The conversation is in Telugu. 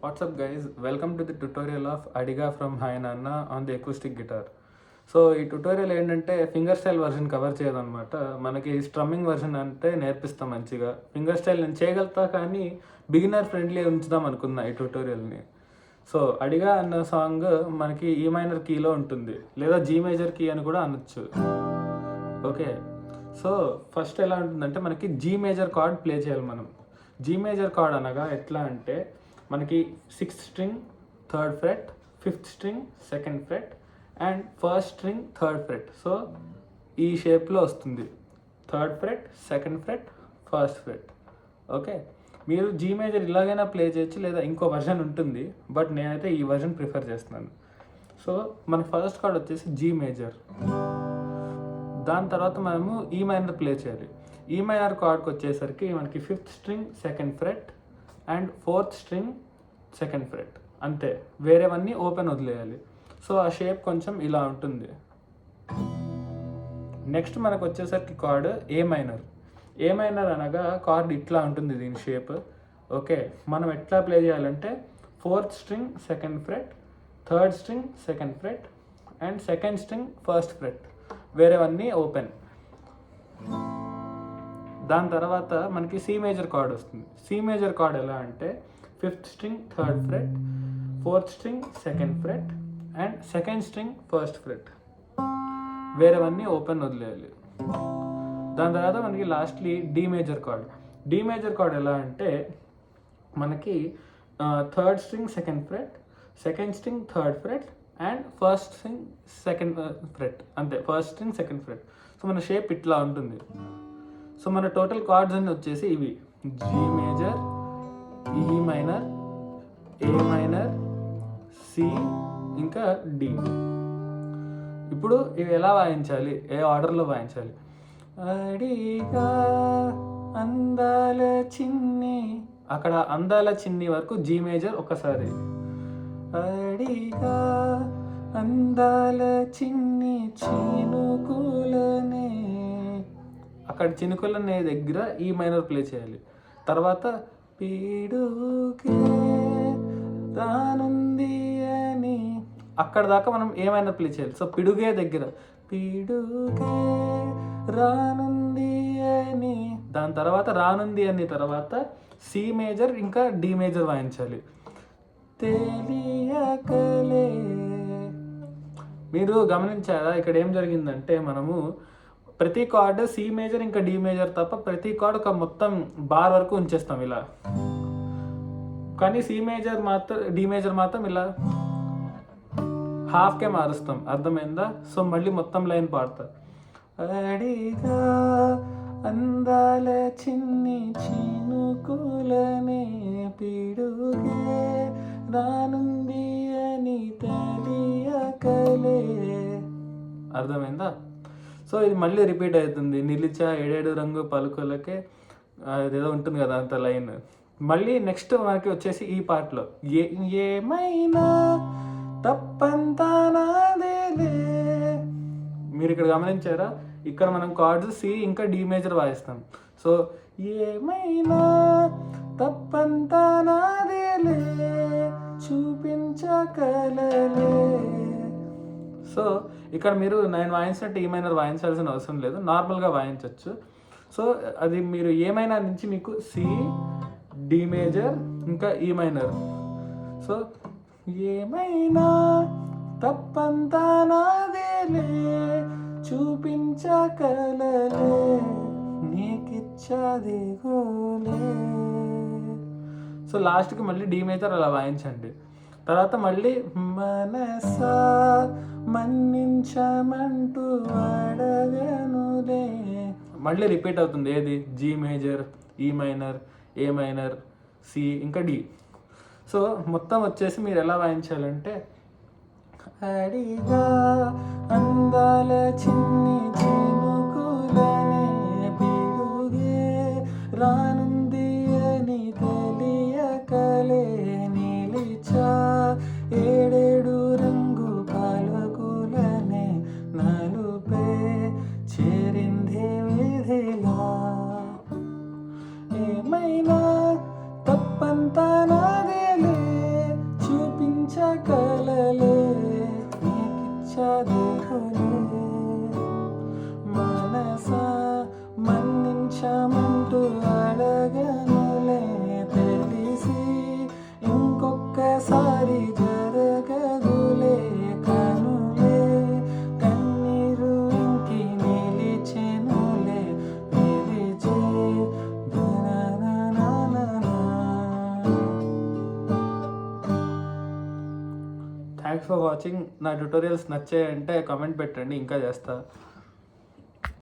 What's up guys, welcome to the tutorial of Adiga from Hi Nana on the acoustic guitar. So ఈ ట్యుటోరియల్ ఏంటంటే ఫింగర్ స్టైల్ వర్షన్ కవర్ చేయదన్నమాట. మనకి స్ట్రమ్మింగ్ వర్షన్ అంటే నేర్పిస్తాం మంచిగా. ఫింగర్ స్టైల్ నేను చేయగలుగుతా కానీ బిగినర్ ఫ్రెండ్లీ ఉంచుదాం అనుకున్నా ఈ ట్యుటోరియల్ని. సో అడిగా అన్న సాంగ్ మనకి ఈ మైనర్ కీలో ఉంటుంది, లేదా జీ మేజర్ కీ అని కూడా అనొచ్చు. ఓకే, సో ఫస్ట్ ఎలా ఉంటుందంటే మనకి జీ మేజర్ కార్డ్ ప్లే చేయాలి మనం. జీ మేజర్ కార్డ్ అనగా ఎట్లా అంటే మనకి 6th string 3rd fret, 5th string 2nd fret and 1st string 3rd fret. So ఈ షేప్లో వస్తుంది 3rd fret, 2nd fret, 1st fret. Okay, మీరు జీ మేజర్ ఇలాగైనా ప్లే చేయొచ్చు, లేదా ఇంకో వర్షన్ ఉంటుంది, బట్ నేనైతే ఈ వర్షన్ ప్రిఫర్ చేస్తున్నాను. సో మన ఫస్ట్ కార్డ్ వచ్చేసి జీ మేజర్. దాని తర్వాత మనము ఈ మైనర్ ప్లే చేయాలి. ఈ మైనర్ కార్డ్కి వచ్చేసరికి మనకి 5th string 2nd fret and 4th string 2nd fret, అంతే. వేరేవన్నీ ఓపెన్ వదిలేయాలి. సో ఆ షేప్ కొంచెం ఇలా ఉంటుంది. నెక్స్ట్ మనకు వచ్చేసరికి కార్డ్ ఏ మైనర్. ఏ మైనర్ అనగా కార్డ్ ఇట్లా ఉంటుంది దీని షేప్. ఓకే, మనం ఎట్లా ప్లే చేయాలంటే 4th string 2nd fret, 3rd string 2nd fret and 2nd string 1st fret, వేరేవన్నీ ఓపెన్. దాని తర్వాత మనకి సి మేజర్ కార్డ్ వస్తుంది. సి మేజర్ కార్డ్ ఎలా అంటే 5th string 3rd fret, 4th string 2nd fret and 2nd string 1st fret, వేరేవన్నీ ఓపెన్ వదిలేయాలి. దాని తర్వాత మనకి lastly D major chord. D major chord ఎలా అంటే మనకి 3rd string 2nd fret, 2nd string 3rd fret and 1st string 2nd fret, అంతే. 1st string 2nd fret. So మన షేప్ ఇట్లా ఉంటుంది. సో మన టోటల్ కార్డ్స్ అన్నీ వచ్చేసి ఇవి: జీ మేజర్, ఈ మైనర్, ఏ మైనర్, సి, ఇంకా డి. ఇప్పుడు ఇవి ఎలా వాయించాలి, ఏ ఆర్డర్లో వాయించాలి? అడిగా అందాల చిన్ని, అక్కడ అందాల చిన్ని వరకు జీ మేజర్ ఒకసారి. అడిగా అందాల చిన్ని చినుకులనే, అక్కడ చినుకులనే దగ్గర ఈ మైనర్ ప్లే చేయాలి. తర్వాత పీడుకే రానుంది అని, అక్కడ దాకా మనం ఏ మైనర్ ప్లే చేయాలి. సో పిడుగే దగ్గర పిడుగే రానుంది అని, దాని తర్వాత రానుంది అని తర్వాత సి మేజర్ ఇంకా డి మేజర్ వాయించాలి. తెలియకలే, మీరు గమనించారా ఇక్కడ ఏం జరిగిందంటే మనము ప్రతి కార్డ్ సి మేజర్ ఇంకా డి మేజర్ తప్ప ప్రతి కార్డ్ ఒక మొత్తం బార్ వరకు ఉంచేస్తాం ఇలా, కానీ సి మేజర్ మాత్రం డి మేజర్ మాత్రం ఇలా హాఫ్కే మారుస్తాం. అర్థమైందా? సో మళ్ళీ మొత్తం లైన్ పాడతా. అడిగా అందాల చిన్ని చినుకులనే పిడుగే రానుంది అని తెలియకలే. అర్థమైందా? సో ఇది మళ్ళీ రిపీట్ అవుతుంది. నిలిచా ఏడేడు రంగు పలుకులకే, అదేదో ఉంటుంది కదా అంత లైన్. మళ్ళీ నెక్స్ట్ మనకి వచ్చేసి ఈ పార్ట్లో ఏమైనా తప్పంతా నాదేలే. మీరు ఇక్కడ గమనించారా, ఇక్కడ మనం కార్డ్స్ సి ఇంకా డి మేజర్ వాయిస్తాం. సో ఏమైనా తప్పంతా నాదేలే చూపించగలలే. సో ఇక్కడ మీరు నేను వాయించినట్టు ఈ మైనర్ వాయించాల్సిన అవసరం లేదు, నార్మల్గా వాయించవచ్చు. సో అది మీరు ఏమైనా నుంచి మీకు సి, డి మేజర్ ఇంకా ఈ మైనర్. సో ఏమైనా తప్పంతా నాదేలే చూపించగలలే నీకిచ్చది గోలే. సో లాస్ట్కి మళ్ళీ డి మేజర్ అలా వాయించండి. తర్వాత మళ్ళీ మనసా మన్నించమంటూ అడగనులే, మళ్ళీ రిపీట్ అవుతుంది. ఏది? జీ మేజర్, ఈ మైనర్, ఏ మైనర్, సి ఇంకా డి. సో మొత్తం వచ్చేసి మీరు ఎలా వాయించాలంటే అడిగా అందాల చిన్ని చినుకులనే పిడుగే రానుంది అని తెలియకలే నిలిచా ఏడేడు రంగు పలుకులనే నలుపే చేరింది విధిలా. ఏమైనా తప్పంతా నాదేలే థ్యాంక్స్ ఫర్ వాచింగ్. నా ట్యుటోరియల్స్ నచ్చాయంటే కామెంట్ పెట్టండి, ఇంకా చేస్తా.